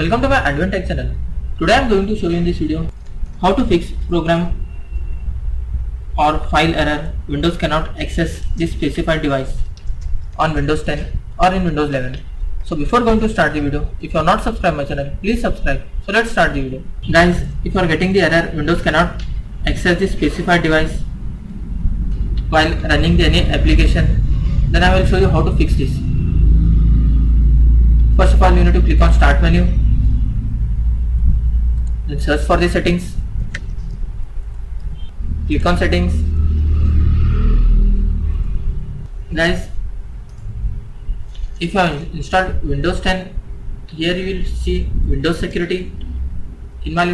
Welcome to my Advent Tech channel. Today I am going to show you in this video how to fix program or file error Windows cannot access this specified device on Windows 10 or in Windows 11. So before going to start the video, if you are not subscribed my channel, please subscribe. So let's start the video. Guys, if you are getting the error Windows cannot access this specified device while running any application, then I will show you how to fix this. First of all, you need to click on Start menu, then search for the settings, click on settings. Guys, if you have installed Windows 10, here you will see Windows Security. In my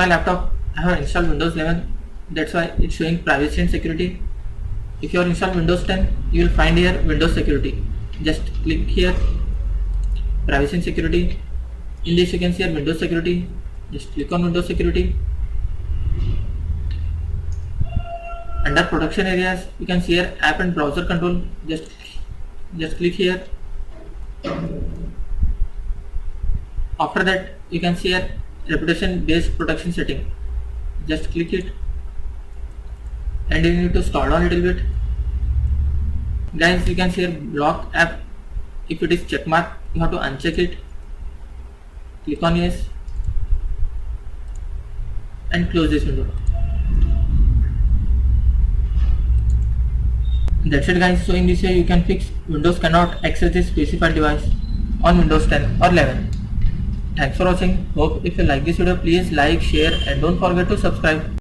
laptop I have installed Windows 11, that's why it's showing Privacy and Security. If you are installed Windows 10, you will find here Windows Security. Just click here, Privacy and Security. In this you can see here Windows Security. Just click on Windows Security. Under production areas you can see here App and Browser Control. Just click here. After that you can see here Reputation Based Protection Setting. Just click it and you need to scroll down a little bit. Guys, you can see here Block App. If it is checkmark, you have to uncheck it. Click on yes and close this window. That's it guys. So in this way you can fix Windows cannot access this specified device on Windows 10 or 11. Thanks for watching. Hope if you like this video, please like, share and don't forget to subscribe.